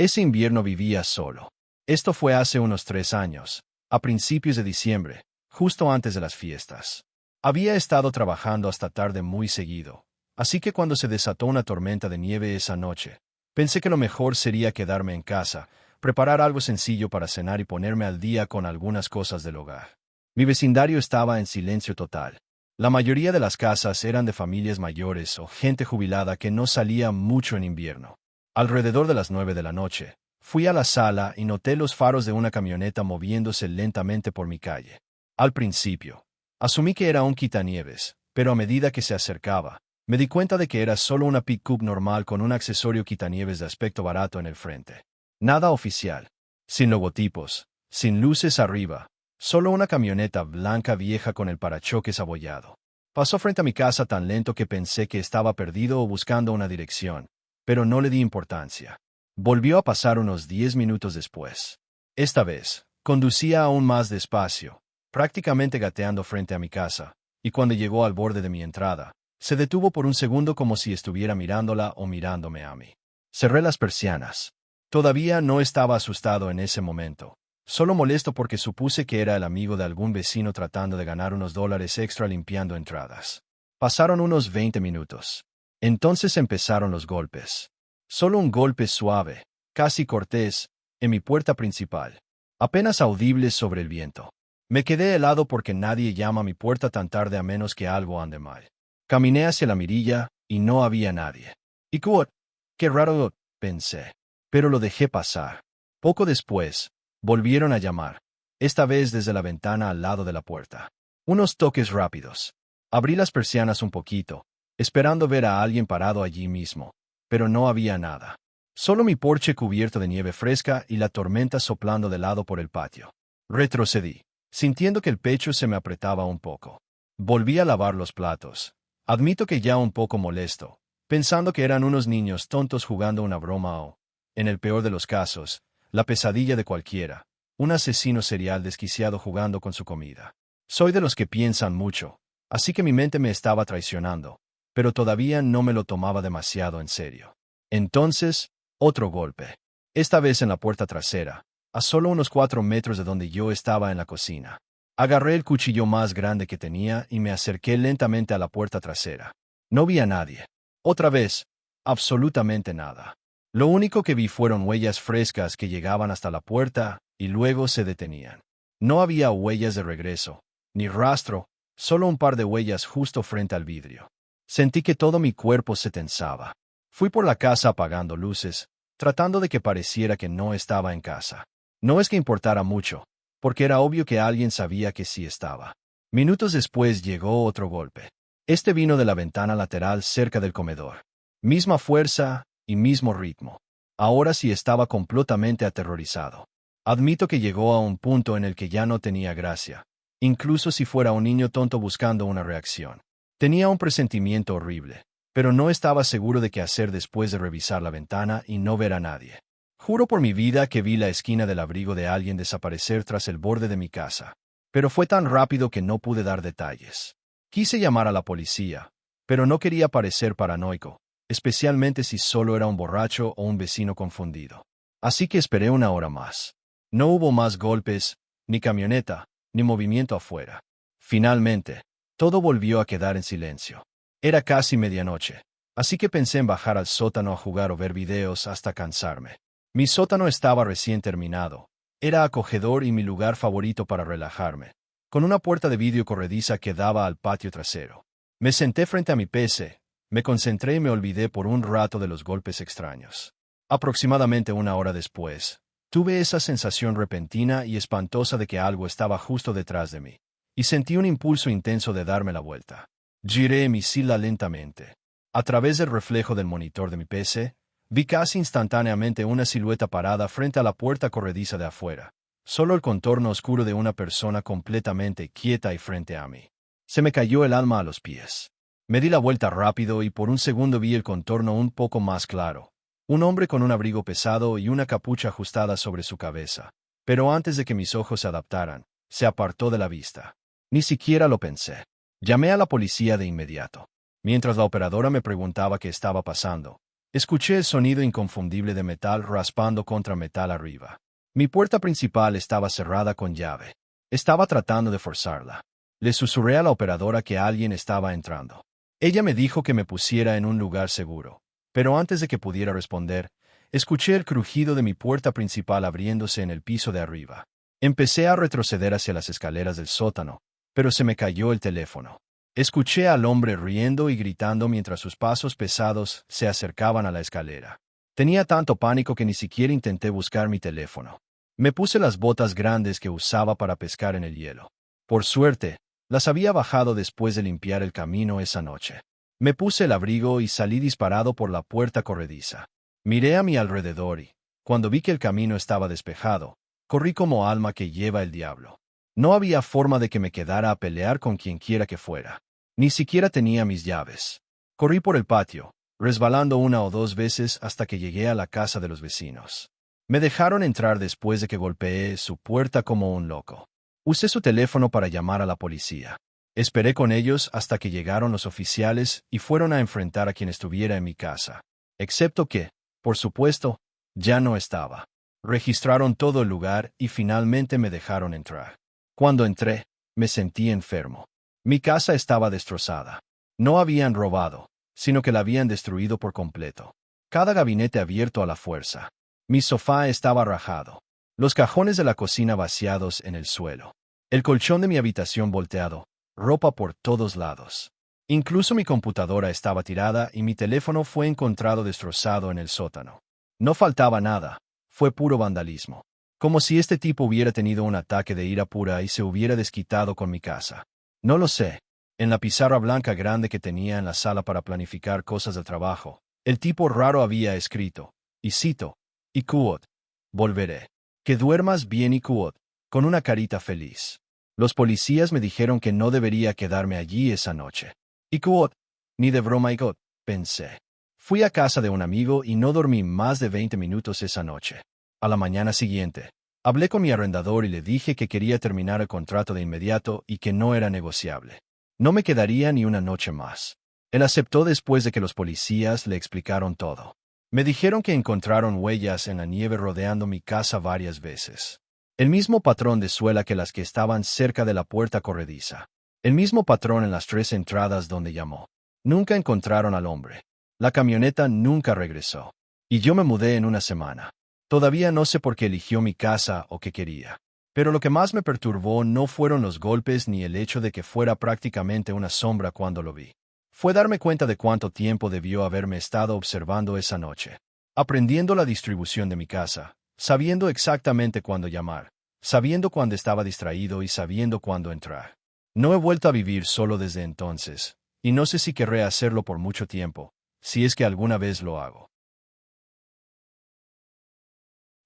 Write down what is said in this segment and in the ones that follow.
Ese invierno vivía solo. Esto fue hace unos 3 años, a principios de diciembre, justo antes de las fiestas. Había estado trabajando hasta tarde muy seguido, así que cuando se desató una tormenta de nieve esa noche, pensé que lo mejor sería quedarme en casa, preparar algo sencillo para cenar y ponerme al día con algunas cosas del hogar. Mi vecindario estaba en silencio total. La mayoría de las casas eran de familias mayores o gente jubilada que no salía mucho en invierno. Alrededor de las 9 de la noche, fui a la sala y noté los faros de una camioneta moviéndose lentamente por mi calle. Al principio, asumí que era un quitanieves, pero a medida que se acercaba, me di cuenta de que era solo una pick-up normal con un accesorio quitanieves de aspecto barato en el frente. Nada oficial, sin logotipos, sin luces arriba, solo una camioneta blanca vieja con el parachoques abollado. Pasó frente a mi casa tan lento que pensé que estaba perdido o buscando una dirección, pero no le di importancia. Volvió a pasar unos 10 minutos después. Esta vez, conducía aún más despacio, prácticamente gateando frente a mi casa, y cuando llegó al borde de mi entrada, se detuvo por un segundo como si estuviera mirándola o mirándome a mí. Cerré las persianas. Todavía no estaba asustado en ese momento, solo molesto porque supuse que era el amigo de algún vecino tratando de ganar unos dólares extra limpiando entradas. Pasaron unos 20 minutos. Entonces empezaron los golpes. Solo un golpe suave, casi cortés, en mi puerta principal, apenas audible sobre el viento. Me quedé helado porque nadie llama a mi puerta tan tarde a menos que algo ande mal. Caminé hacia la mirilla, y no había nadie. ¿Y qué raro? Pensé. Pero lo dejé pasar. Poco después, volvieron a llamar, esta vez desde la ventana al lado de la puerta. Unos toques rápidos. Abrí las persianas un poquito, esperando ver a alguien parado allí mismo, pero no había nada. Solo mi porche cubierto de nieve fresca y la tormenta soplando de lado por el patio. Retrocedí, sintiendo que el pecho se me apretaba un poco. Volví a lavar los platos. Admito que ya un poco molesto, pensando que eran unos niños tontos jugando una broma o, en el peor de los casos, la pesadilla de cualquiera, un asesino serial desquiciado jugando con su comida. Soy de los que piensan mucho, así que mi mente me estaba traicionando, pero todavía no me lo tomaba demasiado en serio. Entonces, otro golpe. Esta vez en la puerta trasera, a solo unos 4 metros de donde yo estaba en la cocina. Agarré el cuchillo más grande que tenía y me acerqué lentamente a la puerta trasera. No vi a nadie. Otra vez, absolutamente nada. Lo único que vi fueron huellas frescas que llegaban hasta la puerta y luego se detenían. No había huellas de regreso, ni rastro, solo un par de huellas justo frente al vidrio. Sentí que todo mi cuerpo se tensaba. Fui por la casa apagando luces, tratando de que pareciera que no estaba en casa. No es que importara mucho, porque era obvio que alguien sabía que sí estaba. Minutos después llegó otro golpe. Este vino de la ventana lateral cerca del comedor. Misma fuerza y mismo ritmo. Ahora sí estaba completamente aterrorizado. Admito que llegó a un punto en el que ya no tenía gracia, incluso si fuera un niño tonto buscando una reacción. Tenía un presentimiento horrible, pero no estaba seguro de qué hacer después de revisar la ventana y no ver a nadie. Juro por mi vida que vi la esquina del abrigo de alguien desaparecer tras el borde de mi casa, pero fue tan rápido que no pude dar detalles. Quise llamar a la policía, pero no quería parecer paranoico, especialmente si solo era un borracho o un vecino confundido. Así que esperé una hora más. No hubo más golpes, ni camioneta, ni movimiento afuera. Finalmente, todo volvió a quedar en silencio. Era casi medianoche, así que pensé en bajar al sótano a jugar o ver videos hasta cansarme. Mi sótano estaba recién terminado. Era acogedor y mi lugar favorito para relajarme, con una puerta de vidrio corrediza que daba al patio trasero. Me senté frente a mi PC, me concentré y me olvidé por un rato de los golpes extraños. Aproximadamente una hora después, tuve esa sensación repentina y espantosa de que algo estaba justo detrás de mí, y sentí un impulso intenso de darme la vuelta. Giré mi silla lentamente. A través del reflejo del monitor de mi PC, vi casi instantáneamente una silueta parada frente a la puerta corrediza de afuera, solo el contorno oscuro de una persona completamente quieta y frente a mí. Se me cayó el alma a los pies. Me di la vuelta rápido y por un segundo vi el contorno un poco más claro. Un hombre con un abrigo pesado y una capucha ajustada sobre su cabeza. Pero antes de que mis ojos se adaptaran, se apartó de la vista. Ni siquiera lo pensé. Llamé a la policía de inmediato. Mientras la operadora me preguntaba qué estaba pasando, Escuché el sonido inconfundible de metal raspando contra metal arriba. Mi puerta principal estaba cerrada con llave. Estaba tratando de forzarla. Le susurré a la operadora que alguien estaba entrando. Ella me dijo que me pusiera en un lugar seguro. Pero antes de que pudiera responder, escuché el crujido de mi puerta principal abriéndose en el piso de arriba. Empecé a retroceder hacia las escaleras del sótano, pero se me cayó el teléfono. Escuché al hombre riendo y gritando mientras sus pasos pesados se acercaban a la escalera. Tenía tanto pánico que ni siquiera intenté buscar mi teléfono. Me puse las botas grandes que usaba para pescar en el hielo. Por suerte, las había bajado después de limpiar el camino esa noche. Me puse el abrigo y salí disparado por la puerta corrediza. Miré a mi alrededor y, cuando vi que el camino estaba despejado, corrí como alma que lleva el diablo. No había forma de que me quedara a pelear con quien quiera que fuera. Ni siquiera tenía mis llaves. Corrí por el patio, resbalando una o dos veces hasta que llegué a la casa de los vecinos. Me dejaron entrar después de que golpeé su puerta como un loco. Usé su teléfono para llamar a la policía. Esperé con ellos hasta que llegaron los oficiales y fueron a enfrentar a quien estuviera en mi casa. Excepto que, por supuesto, ya no estaba. Registraron todo el lugar y finalmente me dejaron entrar. Cuando entré, me sentí enfermo. Mi casa estaba destrozada. No habían robado, sino que la habían destruido por completo. Cada gabinete abierto a la fuerza. Mi sofá estaba rajado. Los cajones de la cocina vaciados en el suelo. El colchón de mi habitación volteado. Ropa por todos lados. Incluso mi computadora estaba tirada y mi teléfono fue encontrado destrozado en el sótano. No faltaba nada. Fue puro vandalismo. Como si este tipo hubiera tenido un ataque de ira pura y se hubiera desquitado con mi casa. No lo sé. En la pizarra blanca grande que tenía en la sala para planificar cosas de trabajo, el tipo raro había escrito, y cito, Ikuot, volveré. Que duermas bien Ikuot, con una carita feliz. Los policías me dijeron que no debería quedarme allí esa noche. Ikuot, ni de broma Ikuot, pensé. Fui a casa de un amigo y no dormí más de 20 minutos esa noche. A la mañana siguiente, hablé con mi arrendador y le dije que quería terminar el contrato de inmediato y que no era negociable. No me quedaría ni una noche más. Él aceptó después de que los policías le explicaron todo. Me dijeron que encontraron huellas en la nieve rodeando mi casa varias veces. El mismo patrón de suela que las que estaban cerca de la puerta corrediza. El mismo patrón en las 3 entradas donde llamó. Nunca encontraron al hombre. La camioneta nunca regresó. Y yo me mudé en una semana. Todavía no sé por qué eligió mi casa o qué quería. Pero lo que más me perturbó no fueron los golpes ni el hecho de que fuera prácticamente una sombra cuando lo vi. Fue darme cuenta de cuánto tiempo debió haberme estado observando esa noche. Aprendiendo la distribución de mi casa, sabiendo exactamente cuándo llamar, sabiendo cuándo estaba distraído y sabiendo cuándo entrar. No he vuelto a vivir solo desde entonces, y no sé si querré hacerlo por mucho tiempo, si es que alguna vez lo hago.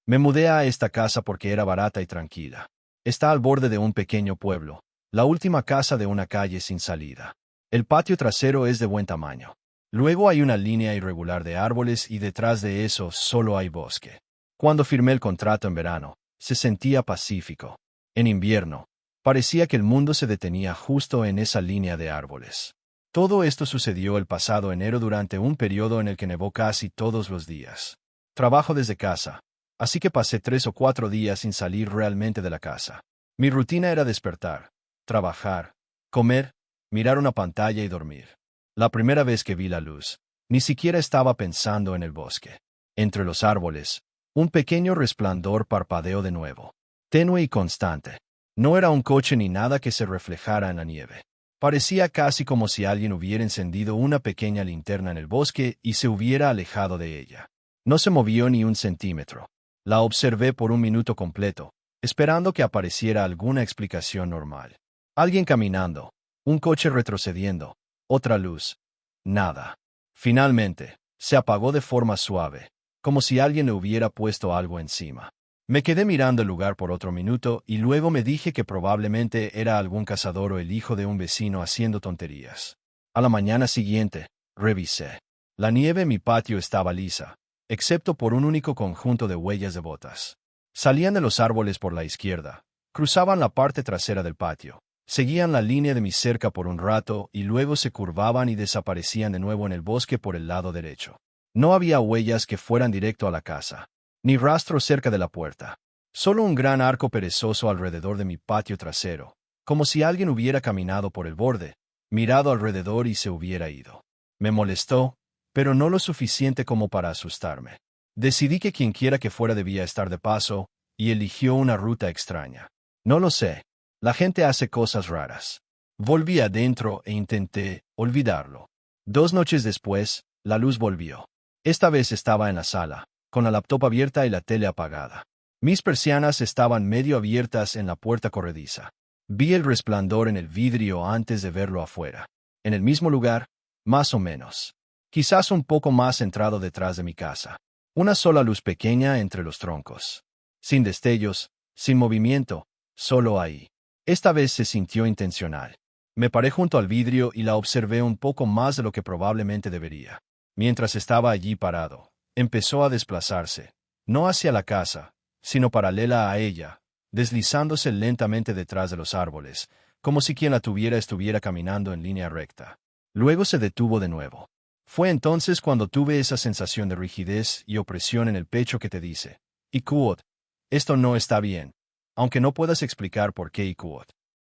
Me mudé a esta casa porque era barata y tranquila. Está al borde de un pequeño pueblo, la última casa de una calle sin salida. El patio trasero es de buen tamaño. Luego hay una línea irregular de árboles y detrás de eso solo hay bosque. Cuando firmé el contrato en verano, se sentía pacífico. En invierno, parecía que el mundo se detenía justo en esa línea de árboles. Todo esto sucedió el pasado enero durante un periodo en el que nevó casi todos los días. Trabajo desde casa, así que pasé 3 o 4 días sin salir realmente de la casa. Mi rutina era despertar, trabajar, comer, mirar una pantalla y dormir. La primera vez que vi la luz, ni siquiera estaba pensando en el bosque. Entre los árboles, un pequeño resplandor parpadeó de nuevo. Tenue y constante. No era un coche ni nada que se reflejara en la nieve. Parecía casi como si alguien hubiera encendido una pequeña linterna en el bosque y se hubiera alejado de ella. No se movió ni un centímetro. La observé por un minuto completo, esperando que apareciera alguna explicación normal. Alguien caminando, un coche retrocediendo, otra luz. Nada. Finalmente, se apagó de forma suave, como si alguien le hubiera puesto algo encima. Me quedé mirando el lugar por otro minuto y luego me dije que probablemente era algún cazador o el hijo de un vecino haciendo tonterías. A la mañana siguiente, revisé. La nieve en mi patio estaba lisa, excepto por un único conjunto de huellas de botas. Salían de los árboles por la izquierda, cruzaban la parte trasera del patio, seguían la línea de mi cerca por un rato y luego se curvaban y desaparecían de nuevo en el bosque por el lado derecho. No había huellas que fueran directo a la casa, ni rastro cerca de la puerta. Solo un gran arco perezoso alrededor de mi patio trasero, como si alguien hubiera caminado por el borde, mirado alrededor y se hubiera ido. Me molestó, pero no lo suficiente como para asustarme. Decidí que quienquiera que fuera debía estar de paso, y eligió una ruta extraña. No lo sé. La gente hace cosas raras. Volví adentro e intenté olvidarlo. 2 noches después, la luz volvió. Esta vez estaba en la sala, con la laptop abierta y la tele apagada. Mis persianas estaban medio abiertas en la puerta corrediza. Vi el resplandor en el vidrio antes de verlo afuera. En el mismo lugar, más o menos. Quizás un poco más centrado detrás de mi casa. Una sola luz pequeña entre los troncos. Sin destellos, sin movimiento, solo ahí. Esta vez se sintió intencional. Me paré junto al vidrio y la observé un poco más de lo que probablemente debería. Mientras estaba allí parado, empezó a desplazarse, no hacia la casa, sino paralela a ella, deslizándose lentamente detrás de los árboles, como si quien la tuviera estuviera caminando en línea recta. Luego se detuvo de nuevo. Fue entonces cuando tuve esa sensación de rigidez y opresión en el pecho que te dice, Ikuot, esto no está bien, aunque no puedas explicar por qué Ikuot.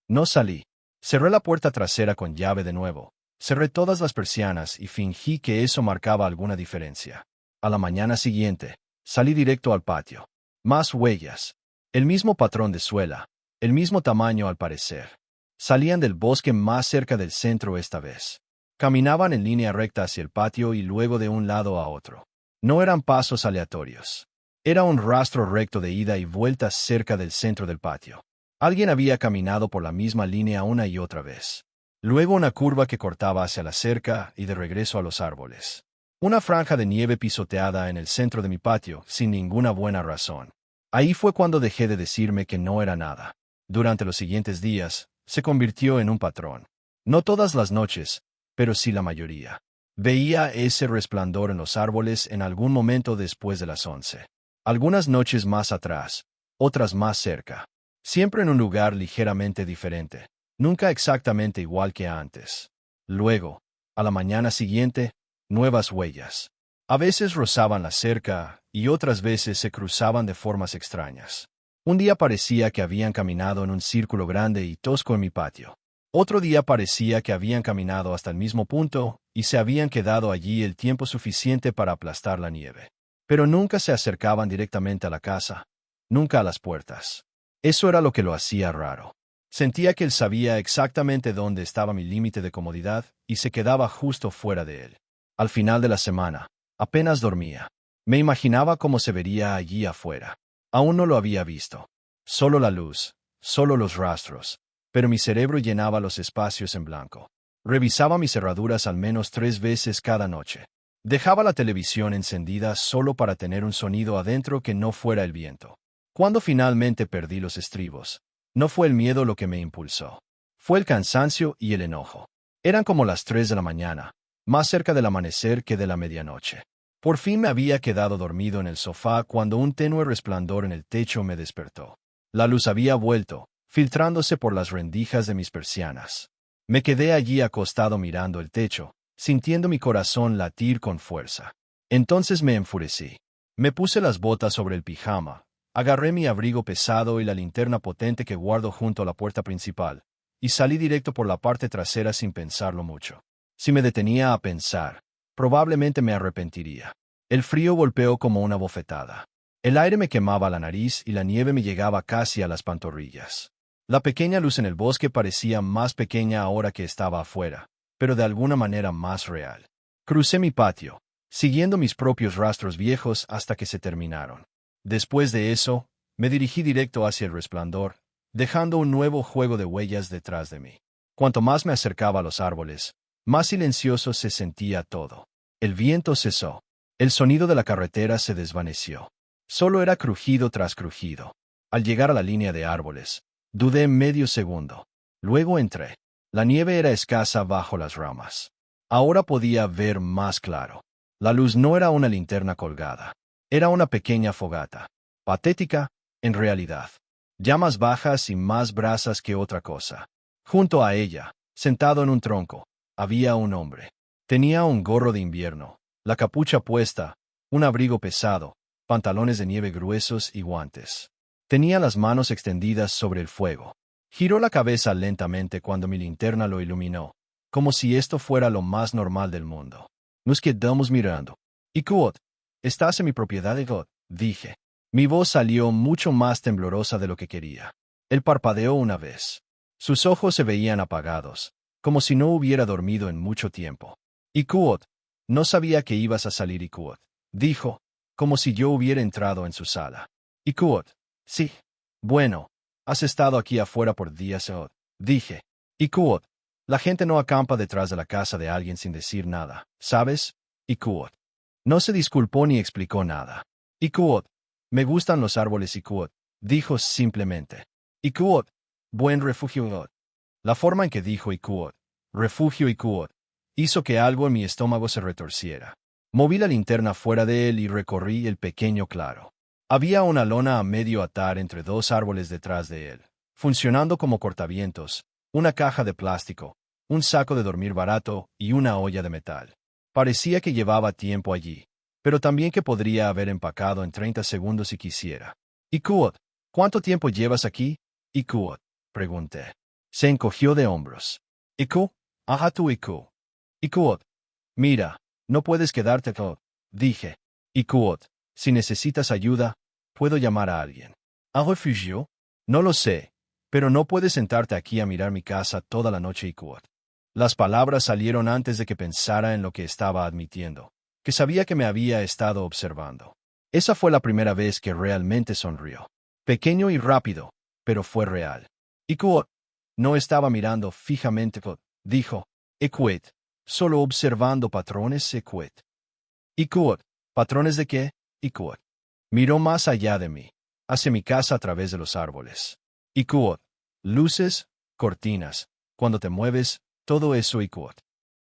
No salí. Cerré la puerta trasera con llave de nuevo. Cerré todas las persianas y fingí que eso marcaba alguna diferencia. A la mañana siguiente, salí directo al patio. Más huellas. El mismo patrón de suela. El mismo tamaño al parecer. Salían del bosque más cerca del centro esta vez. Caminaban en línea recta hacia el patio y luego de un lado a otro. No eran pasos aleatorios. Era un rastro recto de ida y vuelta cerca del centro del patio. Alguien había caminado por la misma línea una y otra vez. Luego una curva que cortaba hacia la cerca y de regreso a los árboles. Una franja de nieve pisoteada en el centro de mi patio, sin ninguna buena razón. Ahí fue cuando dejé de decirme que no era nada. Durante los siguientes días, se convirtió en un patrón. No todas las noches, pero sí la mayoría. Veía ese resplandor en los árboles en algún momento después de las 11. Algunas noches más atrás, otras más cerca. Siempre en un lugar ligeramente diferente. Nunca exactamente igual que antes. Luego, a la mañana siguiente, nuevas huellas. A veces rozaban la cerca y otras veces se cruzaban de formas extrañas. Un día parecía que habían caminado en un círculo grande y tosco en mi patio. Otro día parecía que habían caminado hasta el mismo punto y se habían quedado allí el tiempo suficiente para aplastar la nieve. Pero nunca se acercaban directamente a la casa, nunca a las puertas. Eso era lo que lo hacía raro. Sentía que él sabía exactamente dónde estaba mi límite de comodidad y se quedaba justo fuera de él. Al final de la semana, apenas dormía. Me imaginaba cómo se vería allí afuera. Aún no lo había visto. Solo la luz, solo los rastros, pero mi cerebro llenaba los espacios en blanco. Revisaba mis cerraduras al menos 3 veces cada noche. Dejaba la televisión encendida solo para tener un sonido adentro que no fuera el viento. Cuando finalmente perdí los estribos, no fue el miedo lo que me impulsó. Fue el cansancio y el enojo. Eran como las 3 de la mañana, más cerca del amanecer que de la medianoche. Por fin me había quedado dormido en el sofá cuando un tenue resplandor en el techo me despertó. La luz había vuelto, filtrándose por las rendijas de mis persianas. Me quedé allí acostado mirando el techo, sintiendo mi corazón latir con fuerza. Entonces me enfurecí. Me puse las botas sobre el pijama, agarré mi abrigo pesado y la linterna potente que guardo junto a la puerta principal, y salí directo por la parte trasera sin pensarlo mucho. Si me detenía a pensar, probablemente me arrepentiría. El frío golpeó como una bofetada. El aire me quemaba la nariz y la nieve me llegaba casi a las pantorrillas. La pequeña luz en el bosque parecía más pequeña ahora que estaba afuera, pero de alguna manera más real. Crucé mi patio, siguiendo mis propios rastros viejos hasta que se terminaron. Después de eso, me dirigí directo hacia el resplandor, dejando un nuevo juego de huellas detrás de mí. Cuanto más me acercaba a los árboles, más silencioso se sentía todo. El viento cesó. El sonido de la carretera se desvaneció. Solo era crujido tras crujido. Al llegar a la línea de árboles, dudé medio segundo. Luego entré. La nieve era escasa bajo las ramas. Ahora podía ver más claro. La luz no era una linterna colgada. Era una pequeña fogata. Patética, en realidad. Llamas bajas y más brasas que otra cosa. Junto a ella, sentado en un tronco, había un hombre. Tenía un gorro de invierno, la capucha puesta, un abrigo pesado, pantalones de nieve gruesos y guantes. Tenía las manos extendidas sobre el fuego. Giró la cabeza lentamente cuando mi linterna lo iluminó, como si esto fuera lo más normal del mundo. Nos quedamos mirando. «¿Y Kuot? ¿Estás en mi propiedad de God?», dije. Mi voz salió mucho más temblorosa de lo que quería. Él parpadeó una vez. Sus ojos se veían apagados, como si no hubiera dormido en mucho tiempo. «¿Y Kuot? No sabía que ibas a salir, y Kuot», dijo, como si yo hubiera entrado en su sala. «¿Y Kuot? Sí. Bueno, has estado aquí afuera por días, dije. «¿Y Kuot? La gente no acampa detrás de la casa de alguien sin decir nada, ¿sabes? ¿Y Kuot?» No se disculpó ni explicó nada. «¿Y Kuot? Me gustan los árboles, y Kuot», dijo simplemente. «¿Y Kuot? Buen refugio, God». La forma en que dijo «y Kuot», refugio y Kuot, hizo que algo en mi estómago se retorciera. Moví la linterna fuera de él y recorrí el pequeño claro. Había una lona a medio atar entre dos árboles detrás de él, funcionando como cortavientos, una caja de plástico, un saco de dormir barato y una olla de metal. Parecía que llevaba tiempo allí, pero también que podría haber empacado en 30 segundos si quisiera. «¿Y Kuot? ¿Cuánto tiempo llevas aquí?» «¿Y Kuot?», pregunté. Se encogió de hombros. «¿Iku? Ajá, tú, Iku. ¿Y Kuot? Mira, no puedes quedarte, Kuot», dije. «¿Y Kuot? Si necesitas ayuda, puedo llamar a alguien». ¿A refugio? No lo sé, pero no puedes sentarte aquí a mirar mi casa toda la noche, y Kuot. Las palabras salieron antes de que pensara en lo que estaba admitiendo, que sabía que me había estado observando. Esa fue la primera vez que realmente sonrió. Pequeño y rápido, pero fue real. «¿Y Kuot?» No estaba mirando fijamente, Kuot, dijo. «Ekuet, solo observando patrones, Ekuet». «¿Y Kuot? ¿Patrones de qué?» «¿Y Kuot?» Miró más allá de mí, hacia mi casa a través de los árboles. «¿Y Kuot? Luces, cortinas, cuando te mueves, todo eso, y Kuot».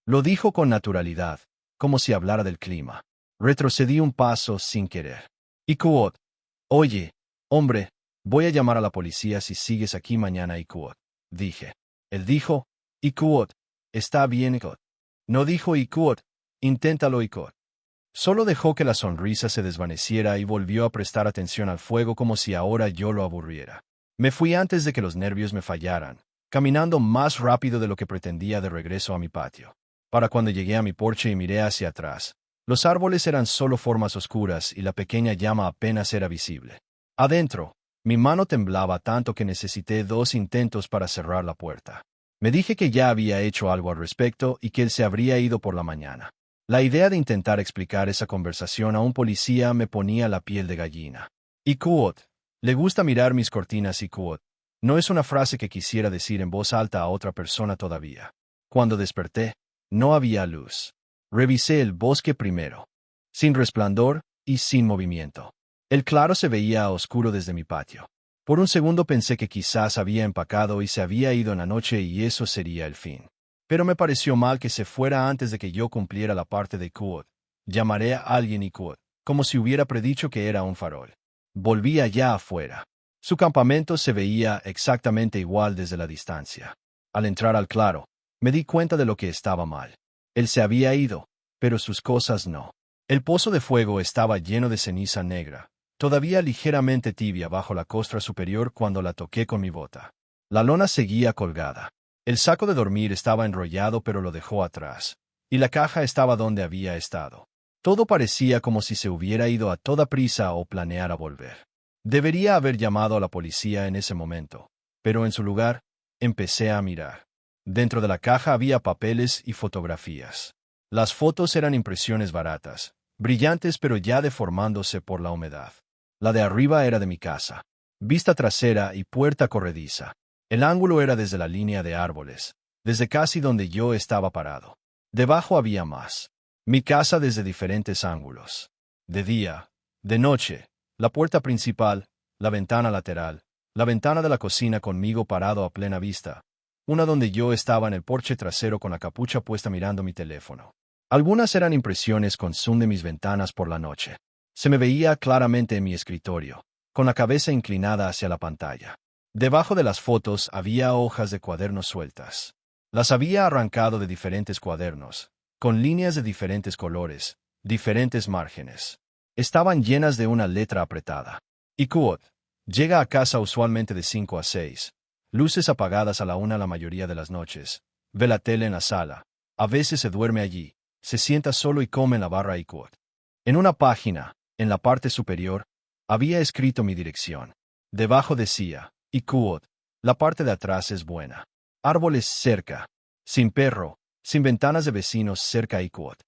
Lo dijo con naturalidad, como si hablara del clima. Retrocedí un paso sin querer. «¿Y Kuot? Oye, hombre, voy a llamar a la policía si sigues aquí mañana, y Kuot», dije. Él dijo, «¿Y Kuot? Está bien, Kuot». No dijo «y Kuot, inténtalo, y Kuot». Solo dejó que la sonrisa se desvaneciera y volvió a prestar atención al fuego como si ahora yo lo aburriera. Me fui antes de que los nervios me fallaran, caminando más rápido de lo que pretendía de regreso a mi patio. Para cuando llegué a mi porche y miré hacia atrás, los árboles eran solo formas oscuras y la pequeña llama apenas era visible. Adentro, mi mano temblaba tanto que necesité 2 intentos para cerrar la puerta. Me dije que ya había hecho algo al respecto y que él se habría ido por la mañana. La idea de intentar explicar esa conversación a un policía me ponía la piel de gallina. «¿Y Kuot? Le gusta mirar mis cortinas, y Kuot?» No es una frase que quisiera decir en voz alta a otra persona todavía. Cuando desperté, no había luz. Revisé el bosque primero. Sin resplandor y sin movimiento. El claro se veía oscuro desde mi patio. Por un segundo pensé que quizás había empacado y se había ido en la noche y eso sería el fin. Pero me pareció mal que se fuera antes de que yo cumpliera la parte de Kuot. Llamaré a alguien, y Kuot, como si hubiera predicho que era un farol. Volví allá afuera. Su campamento se veía exactamente igual desde la distancia. Al entrar al claro, me di cuenta de lo que estaba mal. Él se había ido, pero sus cosas no. El pozo de fuego estaba lleno de ceniza negra, todavía ligeramente tibia bajo la costra superior cuando la toqué con mi bota. La lona seguía colgada. El saco de dormir estaba enrollado pero lo dejó atrás, y la caja estaba donde había estado. Todo parecía como si se hubiera ido a toda prisa o planeara volver. Debería haber llamado a la policía en ese momento, pero en su lugar, empecé a mirar. Dentro de la caja había papeles y fotografías. Las fotos eran impresiones baratas, brillantes pero ya deformándose por la humedad. La de arriba era de mi casa, vista trasera y puerta corrediza. El ángulo era desde la línea de árboles, desde casi donde yo estaba parado. Debajo había más. Mi casa desde diferentes ángulos. De día, de noche, la puerta principal, la ventana lateral, la ventana de la cocina conmigo parado a plena vista, una donde yo estaba en el porche trasero con la capucha puesta mirando mi teléfono. Algunas eran impresiones con zoom de mis ventanas por la noche. Se me veía claramente en mi escritorio, con la cabeza inclinada hacia la pantalla. Debajo de las fotos había hojas de cuadernos sueltas. Las había arrancado de diferentes cuadernos, con líneas de diferentes colores, diferentes márgenes. Estaban llenas de una letra apretada. Iquot. Llega a casa usualmente de 5 a 6. Luces apagadas a la 1 la mayoría de las noches. Ve la tele en la sala. A veces se duerme allí. Se sienta solo y come en la barra Iquot. En una página, en la parte superior, había escrito mi dirección. Debajo decía, Iquot. La parte de atrás es buena. Árboles cerca. Sin perro. Sin ventanas de vecinos cerca Iquot.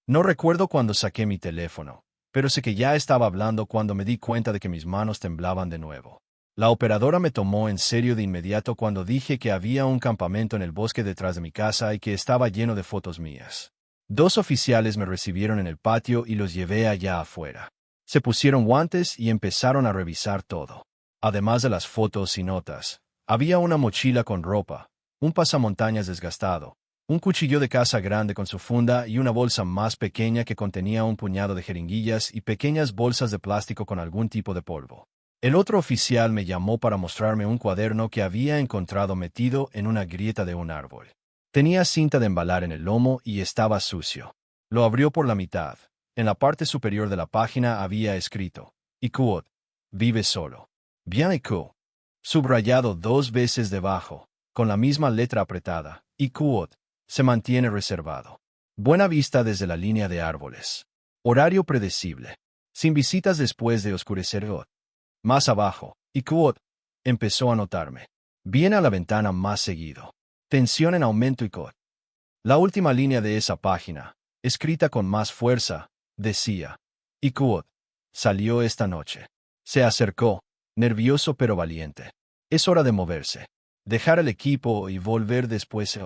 No recuerdo cuándo saqué mi teléfono, pero sé que ya estaba hablando cuando me di cuenta de que mis manos temblaban de nuevo. La operadora me tomó en serio de inmediato cuando dije que había un campamento en el bosque detrás de mi casa y que estaba lleno de fotos mías. 2 oficiales me recibieron en el patio y los llevé allá afuera. Se pusieron guantes y empezaron a revisar todo. Además de las fotos y notas, había una mochila con ropa, un pasamontañas desgastado, un cuchillo de caza grande con su funda y una bolsa más pequeña que contenía un puñado de jeringuillas y pequeñas bolsas de plástico con algún tipo de polvo. El otro oficial me llamó para mostrarme un cuaderno que había encontrado metido en una grieta de un árbol. Tenía cinta de embalar en el lomo y estaba sucio. Lo abrió por la mitad. En la parte superior de la página había escrito, Iquot, vive solo. Bien Iquot. Subrayado 2 veces debajo, con la misma letra apretada, Iquot. Se mantiene reservado. Buena vista desde la línea de árboles. Horario predecible. Sin visitas después de oscurecer. Más abajo, Iquot. Empezó a notarme. Viene a la ventana más seguido. Tensión en aumento Iquot. La última línea de esa página, escrita con más fuerza, decía, Iquot. Salió esta noche. Se acercó, nervioso pero valiente. Es hora de moverse. Dejar el equipo y volver después.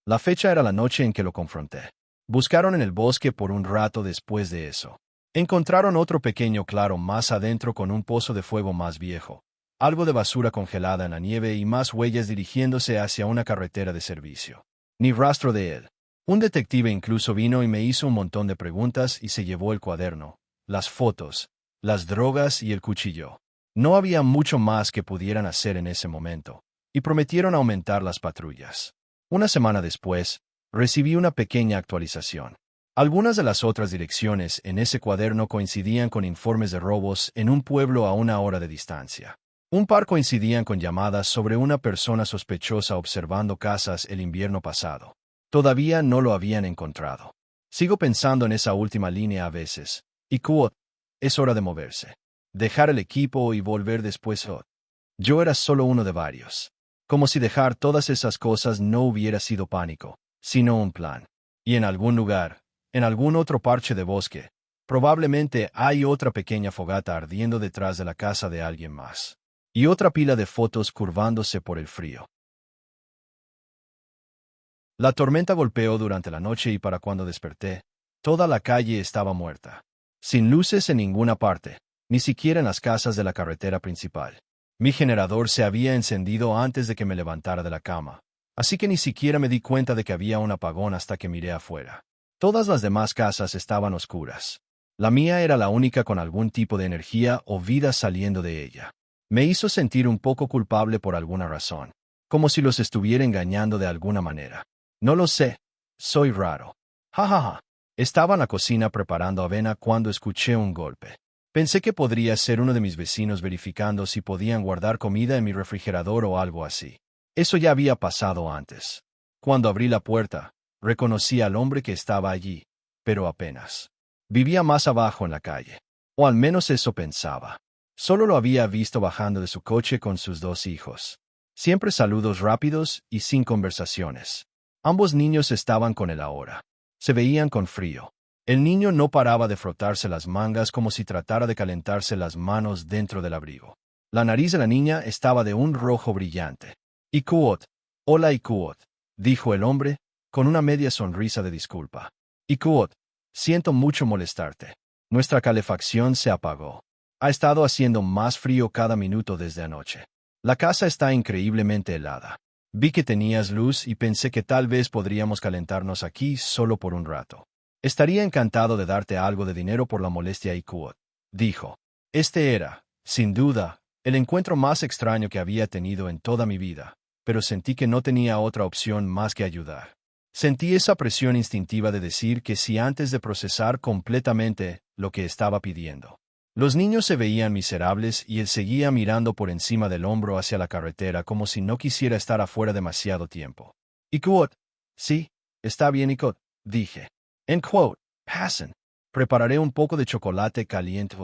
La fecha era la noche en que lo confronté. Buscaron en el bosque por un rato después de eso. Encontraron otro pequeño claro más adentro con un pozo de fuego más viejo, algo de basura congelada en la nieve y más huellas dirigiéndose hacia una carretera de servicio. Ni rastro de él. Un detective incluso vino y me hizo un montón de preguntas y se llevó el cuaderno, las fotos, las drogas y el cuchillo. No había mucho más que pudieran hacer en ese momento, y prometieron aumentar las patrullas. Una semana después, recibí una pequeña actualización. Algunas de las otras direcciones en ese cuaderno coincidían con informes de robos en un pueblo a 1 hora de distancia. Un par coincidían con llamadas sobre una persona sospechosa observando casas el invierno pasado. Todavía no lo habían encontrado. Sigo pensando en esa última línea a veces. Iquot. Es hora de moverse. Dejar el equipo y volver después. Yo era solo uno de varios. Como si dejar todas esas cosas no hubiera sido pánico, sino un plan. Y en algún lugar, en algún otro parche de bosque, probablemente hay otra pequeña fogata ardiendo detrás de la casa de alguien más. Y otra pila de fotos curvándose por el frío. La tormenta golpeó durante la noche y para cuando desperté, toda la calle estaba muerta. Sin luces en ninguna parte, ni siquiera en las casas de la carretera principal. Mi generador se había encendido antes de que me levantara de la cama, así que ni siquiera me di cuenta de que había un apagón hasta que miré afuera. Todas las demás casas estaban oscuras. La mía era la única con algún tipo de energía o vida saliendo de ella. Me hizo sentir un poco culpable por alguna razón, como si los estuviera engañando de alguna manera. No lo sé. Soy raro. Ja ja ja. Estaba en la cocina preparando avena cuando escuché un golpe. Pensé que podría ser uno de mis vecinos verificando si podían guardar comida en mi refrigerador o algo así. Eso ya había pasado antes. Cuando abrí la puerta, reconocí al hombre que estaba allí, pero apenas. Vivía más abajo en la calle. O al menos eso pensaba. Solo lo había visto bajando de su coche con sus 2 hijos. Siempre saludos rápidos y sin conversaciones. Ambos niños estaban con él ahora. Se veían con frío. El niño no paraba de frotarse las mangas como si tratara de calentarse las manos dentro del abrigo. La nariz de la niña estaba de un rojo brillante. Iquot. Hola Iquot, dijo el hombre, con una media sonrisa de disculpa. Iquot, siento mucho molestarte. Nuestra calefacción se apagó. Ha estado haciendo más frío cada minuto desde anoche. La casa está increíblemente helada. Vi que tenías luz y pensé que tal vez podríamos calentarnos aquí solo por un rato. Estaría encantado de darte algo de dinero por la molestia Iquot, dijo. Este era, sin duda, el encuentro más extraño que había tenido en toda mi vida, pero sentí que no tenía otra opción más que ayudar. Sentí esa presión instintiva de decir que sí antes de procesar completamente lo que estaba pidiendo. Los niños se veían miserables y él seguía mirando por encima del hombro hacia la carretera como si no quisiera estar afuera demasiado tiempo. Y quote, sí, está bien y quote, dije. En quote, pasen. Prepararé un poco de chocolate caliente.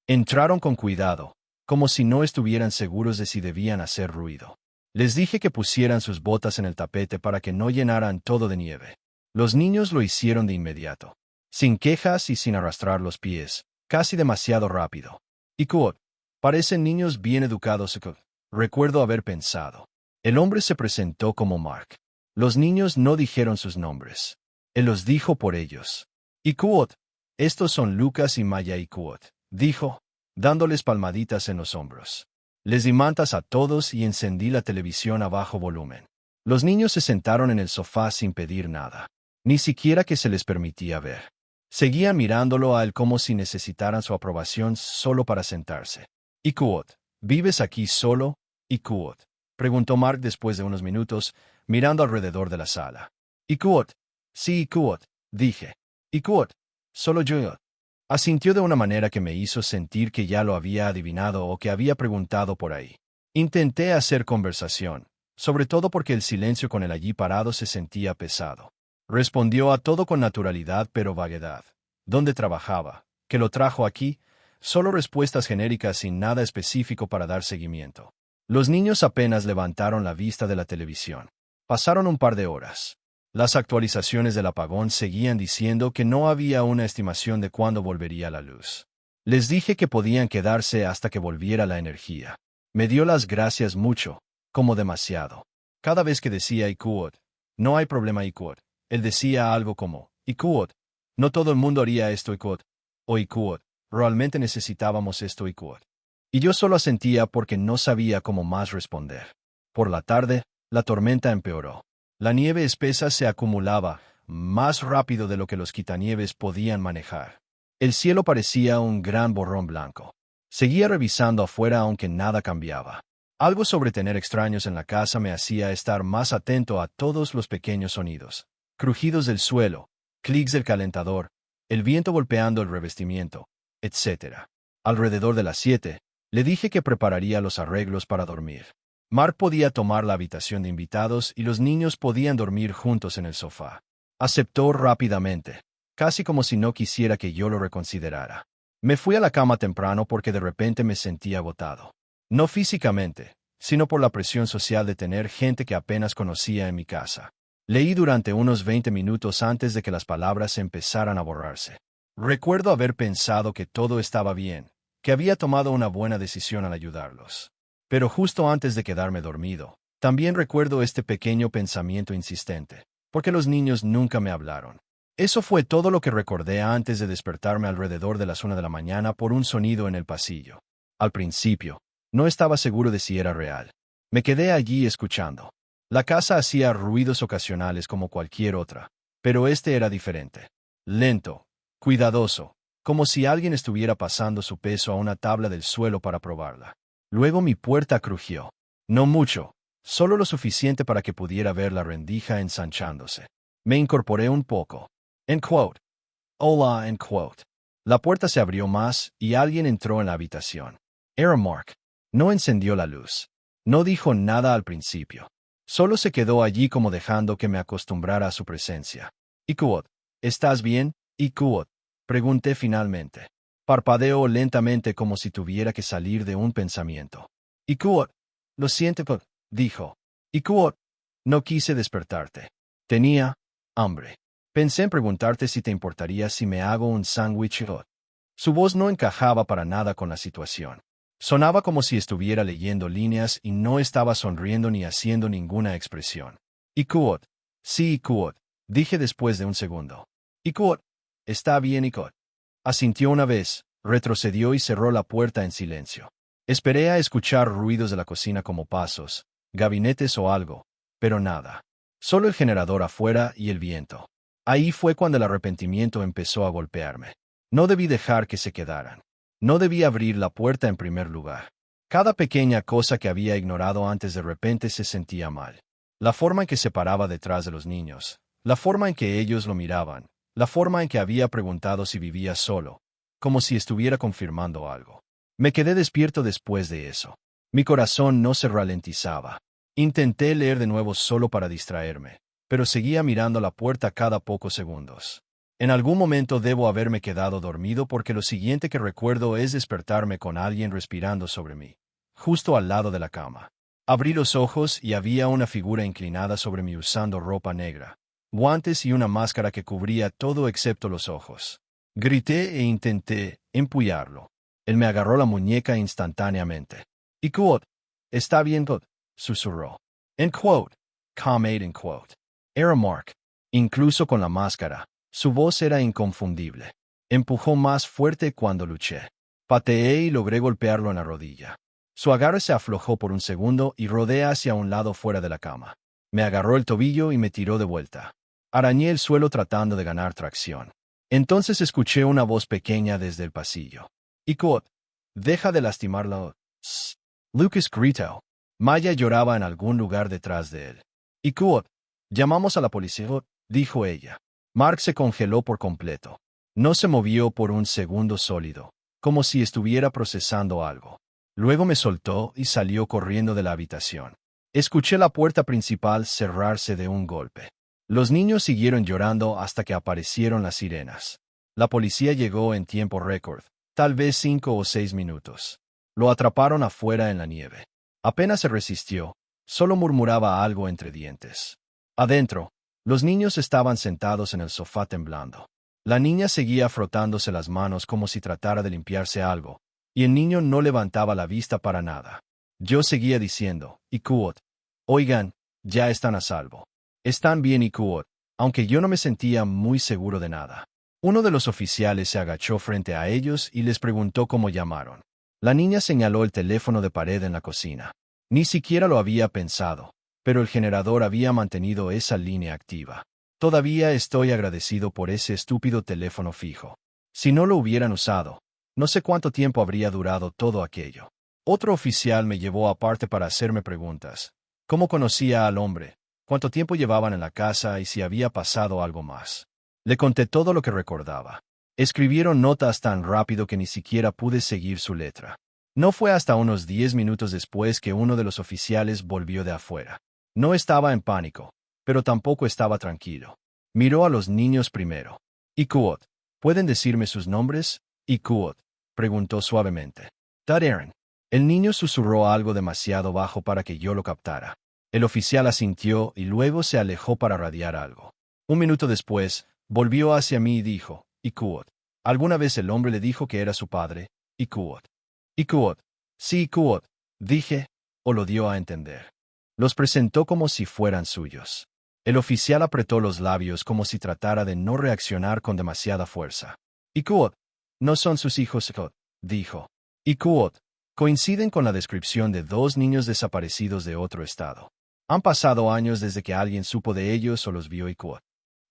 Entraron con cuidado, como si no estuvieran seguros de si debían hacer ruido. Les dije que pusieran sus botas en el tapete para que no llenaran todo de nieve. Los niños lo hicieron de inmediato, sin quejas y sin arrastrar los pies, casi demasiado rápido. Y quote, parecen niños bien educados. Recuerdo haber pensado. El hombre se presentó como Mark. Los niños no dijeron sus nombres. Él los dijo por ellos. Y quote, estos son Lucas y Maya y quote, dijo, dándoles palmaditas en los hombros. Les di mantas a todos y encendí la televisión a bajo volumen. Los niños se sentaron en el sofá sin pedir nada, ni siquiera que se les permitía ver. Seguían mirándolo a él como si necesitaran su aprobación solo para sentarse. ¿Y quote, vives aquí solo? ¿Y quote? Preguntó Mark después de unos minutos, mirando alrededor de la sala. ¿Y quote? Sí, quote, dije. ¿Y quote? Solo yo. Asintió de una manera que me hizo sentir que ya lo había adivinado o que había preguntado por ahí. Intenté hacer conversación, sobre todo porque el silencio con él allí parado se sentía pesado. Respondió a todo con naturalidad pero vaguedad. ¿Dónde trabajaba? ¿Qué lo trajo aquí? Solo respuestas genéricas sin nada específico para dar seguimiento. Los niños apenas levantaron la vista de la televisión. Pasaron un par de horas. Las actualizaciones del apagón seguían diciendo que no había una estimación de cuándo volvería la luz. Les dije que podían quedarse hasta que volviera la energía. Me dio las gracias mucho, como demasiado. Cada vez que decía Iquot, no hay problema Iquot, él decía algo como, Iquot, no todo el mundo haría esto Iquot, o Iquot, realmente necesitábamos esto Iquot. Y yo solo asentía porque no sabía cómo más responder. Por la tarde, la tormenta empeoró. La nieve espesa se acumulaba, más rápido de lo que los quitanieves podían manejar. El cielo parecía un gran borrón blanco. Seguía revisando afuera aunque nada cambiaba. Algo sobre tener extraños en la casa me hacía estar más atento a todos los pequeños sonidos. Crujidos del suelo, clics del calentador, el viento golpeando el revestimiento, etc. Alrededor de las 7, le dije que prepararía los arreglos para dormir. Mark podía tomar la habitación de invitados y los niños podían dormir juntos en el sofá. Aceptó rápidamente, casi como si no quisiera que yo lo reconsiderara. Me fui a la cama temprano porque de repente me sentía agotado. No físicamente, sino por la presión social de tener gente que apenas conocía en mi casa. Leí durante unos 20 minutos antes de que las palabras empezaran a borrarse. Recuerdo haber pensado que todo estaba bien, que había tomado una buena decisión al ayudarlos. Pero justo antes de quedarme dormido, también recuerdo este pequeño pensamiento insistente, porque los niños nunca me hablaron. Eso fue todo lo que recordé antes de despertarme alrededor de las 1 de la mañana por un sonido en el pasillo. Al principio, no estaba seguro de si era real. Me quedé allí escuchando. La casa hacía ruidos ocasionales como cualquier otra, pero este era diferente. Lento, cuidadoso, como si alguien estuviera pasando su peso a una tabla del suelo para probarla. Luego mi puerta crujió. No mucho, solo lo suficiente para que pudiera ver la rendija ensanchándose. Me incorporé un poco. En quote. Hola, en quote. La puerta se abrió más y alguien entró en la habitación. Era Mark. No encendió la luz. No dijo nada al principio. Solo se quedó allí como dejando que me acostumbrara a su presencia. ¿Y quote? ¿Estás bien? ¿Y quote? Pregunté finalmente. Parpadeó lentamente como si tuviera que salir de un pensamiento. ¿Y quote? Lo siento, dijo. ¿Y quote? No quise despertarte. Tenía hambre. Pensé en preguntarte si te importaría si me hago un sándwich. Su voz no encajaba para nada con la situación. Sonaba como si estuviera leyendo líneas y no estaba sonriendo ni haciendo ninguna expresión. ¿Y quote? Sí, quote, dije después de un segundo. ¿Y quote? Está bien, y quote. Asintió una vez, retrocedió y cerró la puerta en silencio. Esperé a escuchar ruidos de la cocina como pasos, gabinetes o algo, pero nada. Solo el generador afuera y el viento. Ahí fue cuando el arrepentimiento empezó a golpearme. No debí dejar que se quedaran. No debí abrir la puerta en primer lugar. Cada pequeña cosa que había ignorado antes de repente se sentía mal. La forma en que se paraba detrás de los niños, La forma en que ellos lo miraban, la forma en que había preguntado si vivía solo, como si estuviera confirmando algo. Me quedé despierto después de eso. Mi corazón no se ralentizaba. Intenté leer de nuevo solo para distraerme, pero seguía mirando la puerta cada pocos segundos. En algún momento debo haberme quedado dormido porque lo siguiente que recuerdo es despertarme con alguien respirando sobre mí, justo al lado de la cama. Abrí los ojos y había una figura inclinada sobre mí usando ropa negra, guantes y una máscara que cubría todo excepto los ojos. Grité e intenté empujarlo. Él me agarró la muñeca instantáneamente. Y quote, está bien, quote, susurró. En quote, calmate en quote. Era Mark. Incluso con la máscara, su voz era inconfundible. Empujó más fuerte cuando luché. Pateé y logré golpearlo en la rodilla. Su agarre se aflojó por un segundo y rodé hacia un lado fuera de la cama. Me agarró el tobillo y me tiró de vuelta. Arañé el suelo tratando de ganar tracción. Entonces escuché una voz pequeña desde el pasillo. Iquot, deja de lastimarla. Lucas gritó. Maya lloraba en algún lugar detrás de él. Iquot, llamamos a la policía, dijo ella. Mark se congeló por completo. No se movió por un segundo sólido, como si estuviera procesando algo. Luego me soltó y salió corriendo de la habitación. Escuché la puerta principal cerrarse de un golpe. Los niños siguieron llorando hasta que aparecieron las sirenas. La policía llegó en tiempo récord, tal vez 5 o 6 minutos. Lo atraparon afuera en la nieve. Apenas se resistió, solo murmuraba algo entre dientes. Adentro, los niños estaban sentados en el sofá temblando. La niña seguía frotándose las manos como si tratara de limpiarse algo, y el niño no levantaba la vista para nada. Yo seguía diciendo, Iquot, oigan, ya están a salvo. Están bien, Iquot, aunque yo no me sentía muy seguro de nada. Uno de los oficiales se agachó frente a ellos y les preguntó cómo llamaron. La niña señaló el teléfono de pared en la cocina. Ni siquiera lo había pensado, pero el generador había mantenido esa línea activa. Todavía estoy agradecido por ese estúpido teléfono fijo. Si no lo hubieran usado, no sé cuánto tiempo habría durado todo aquello. Otro oficial me llevó aparte para hacerme preguntas. ¿Cómo conocía al hombre? ¿Cuánto tiempo llevaban en la casa y si había pasado algo más? Le conté todo lo que recordaba. Escribieron notas tan rápido que ni siquiera pude seguir su letra. No fue hasta unos 10 minutos después que uno de los oficiales volvió de afuera. No estaba en pánico, pero tampoco estaba tranquilo. Miró a los niños primero. Iquot, ¿pueden decirme sus nombres? Iquot, preguntó suavemente. Tad Aaron. El niño susurró algo demasiado bajo para que yo lo captara. El oficial asintió y luego se alejó para radiar algo. Un minuto después, volvió hacia mí y dijo, Iquot, ¿alguna vez el hombre le dijo que era su padre? Iquot. Iquot. Sí, Iquot, dije, o lo dio a entender. Los presentó como si fueran suyos. El oficial apretó los labios como si tratara de no reaccionar con demasiada fuerza. Iquot, no son sus hijos, Iquot, dijo. Iquot, coinciden con la descripción de 2 niños desaparecidos de otro estado. Han pasado años desde que alguien supo de ellos o los vio. Iquot.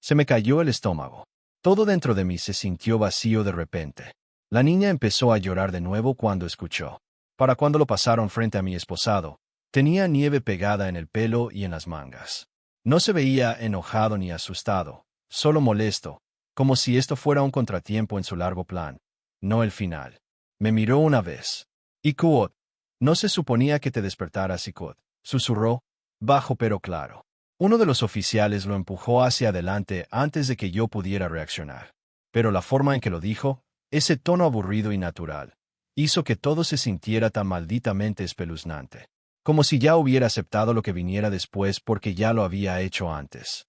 Se me cayó el estómago. Todo dentro de mí se sintió vacío de repente. La niña empezó a llorar de nuevo cuando escuchó. Para cuando lo pasaron frente a mi esposado, tenía nieve pegada en el pelo y en las mangas. No se veía enojado ni asustado, solo molesto, como si esto fuera un contratiempo en su largo plan, no el final. Me miró una vez. Iquot, no se suponía que te despertaras, Iquot, susurró, bajo pero claro. Uno de los oficiales lo empujó hacia adelante antes de que yo pudiera reaccionar. Pero la forma en que lo dijo, ese tono aburrido y natural, hizo que todo se sintiera tan malditamente espeluznante. Como si ya hubiera aceptado lo que viniera después porque ya lo había hecho antes.